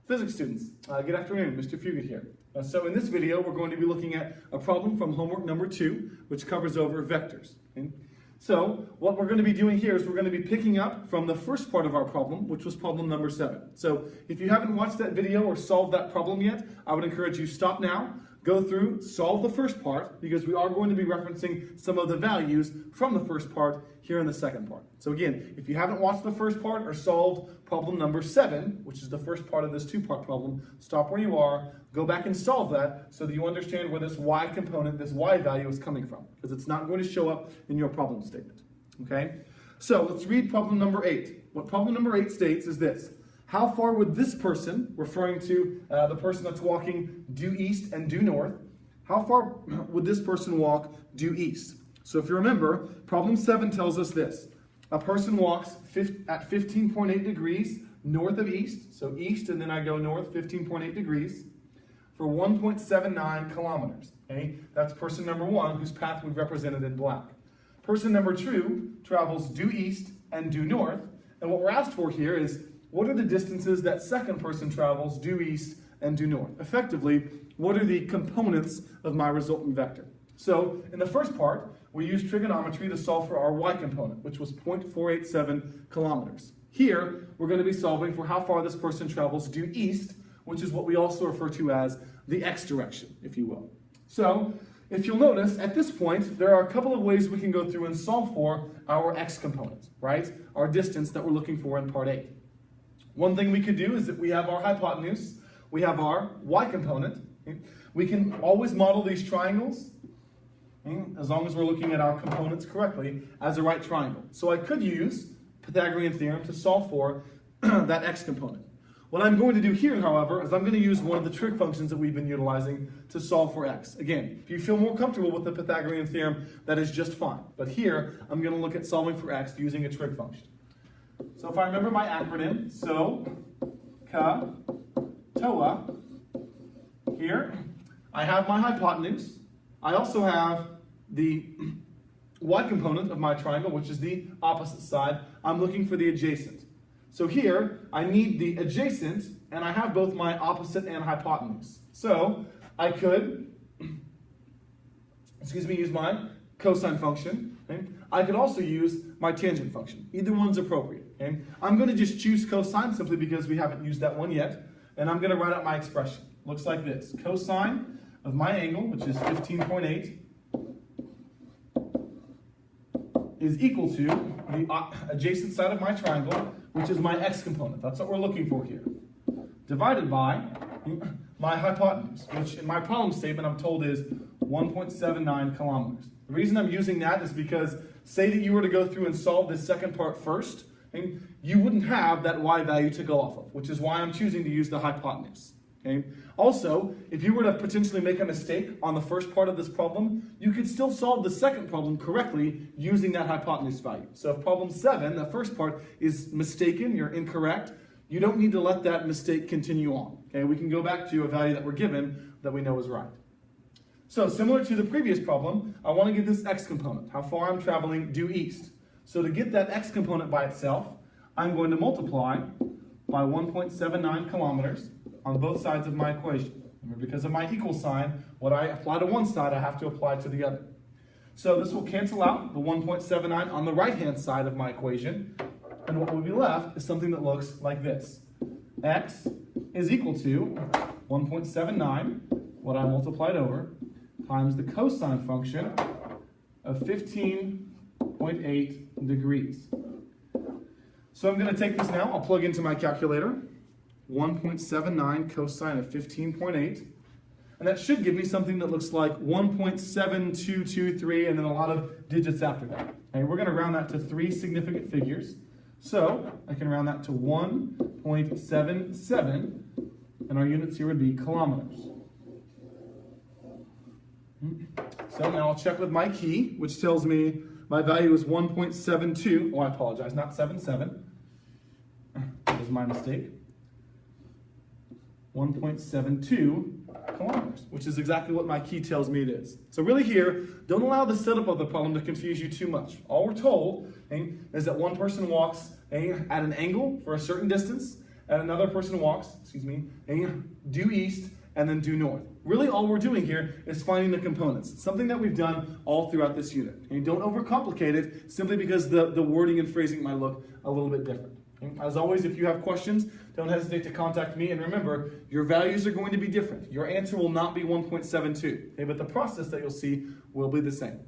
Physics students, good afternoon, Mr. Fugit here. So in this video, we're going to be looking at a problem from homework number 2, which covers over vectors. Okay? So what we're going to be doing here is we're going to be picking up from the first part of our problem, which was problem number 7. So if you haven't watched that video or solved that problem yet, I would encourage you stop now, go through, solve the first part, because we are going to be referencing some of the values from the first part here in the second part. So again, if you haven't watched the first part or solved problem number 7, which is the first part of this 2-part problem, stop where you are, go back and solve that so that you understand where this y component, this y value is coming from, because it's not going to show up in your problem statement. Okay? So let's read problem number 8. What problem number 8 states is this. How far would this person, referring to the person that's walking due east and due north, how far would this person walk due east? So if you remember, problem 7 tells us this. A person walks at 15.8 degrees north of east, so east and then I go north 15.8 degrees, for 1.79 kilometers. Okay? That's person number 1, whose path we've represented in black. Person number 2 travels due east and due north, and what we're asked for here is, what are the distances that second person travels due east and due north? Effectively, what are the components of my resultant vector? So in the first part, we used trigonometry to solve for our y component, which was 0.487 kilometers. Here, we're going to be solving for how far this person travels due east, which is what we also refer to as the x direction, if you will. So if you'll notice, at this point, there are a couple of ways we can go through and solve for our x component, right? Our distance that we're looking for in part 8. One thing we could do is that we have our hypotenuse, we have our y component. Okay? We can always model these triangles, okay, as long as we're looking at our components correctly, as a right triangle. So I could use Pythagorean theorem to solve for that x component. What I'm going to do here, however, is I'm going to use one of the trig functions that we've been utilizing to solve for x. Again, if you feel more comfortable with the Pythagorean theorem, that is just fine. But here, I'm going to look at solving for x using a trig function. So if I remember my acronym, so, ka, toa, here, I have my hypotenuse. I also have the y component of my triangle, which is the opposite side. I'm looking for the adjacent. So here, I need the adjacent, and I have both my opposite and hypotenuse. So I could, use my cosine function. Okay? I could also use my tangent function. Either one's appropriate. Okay? I'm going to just choose cosine simply because we haven't used that one yet. And I'm going to write out my expression. Looks like this. Cosine of my angle, which is 15.8, is equal to the adjacent side of my triangle, which is my x component. That's what we're looking for here. Divided by my hypotenuse, which in my problem statement I'm told is 1.79 kilometers. The reason I'm using that is because say that you were to go through and solve this second part first, okay, you wouldn't have that y value to go off of, which is why I'm choosing to use the hypotenuse. Okay? Also, if you were to potentially make a mistake on the first part of this problem, you could still solve the second problem correctly using that hypotenuse value. So if problem 7, the first part, is mistaken, you're incorrect, you don't need to let that mistake continue on. Okay? We can go back to a value that we're given that we know is right. So similar to the previous problem, I want to get this x component, how far I'm traveling due east. So to get that x component by itself, I'm going to multiply by 1.79 kilometers on both sides of my equation. Remember, because of my equal sign, what I apply to one side, I have to apply to the other. So this will cancel out the 1.79 on the right-hand side of my equation, and what will be left is something that looks like this. X is equal to 1.79, what I multiplied over, times the cosine function of 15.8 degrees. So I'm going to take this now, I'll plug into my calculator, 1.79 cosine of 15.8, and that should give me something that looks like 1.7223 and then a lot of digits after that. And we're going to round that to 3 significant figures. So I can round that to 1.77, and our units here would be kilometers. So now I'll check with my key, which tells me my value is 1.72. Oh, I apologize, not 77. That was my mistake. 1.72 kilometers, which is exactly what my key tells me it is. So really here, don't allow the setup of the problem to confuse you too much. All we're told is that one person walks at an angle for a certain distance, and another person walks, and due east, and then due north. Really all we're doing here is finding the components. It's something that we've done all throughout this unit. And you don't overcomplicate it simply because the wording and phrasing might look a little bit different. Okay? As always, if you have questions, don't hesitate to contact me. And remember, your values are going to be different. Your answer will not be 1.72, okay? But the process that you'll see will be the same.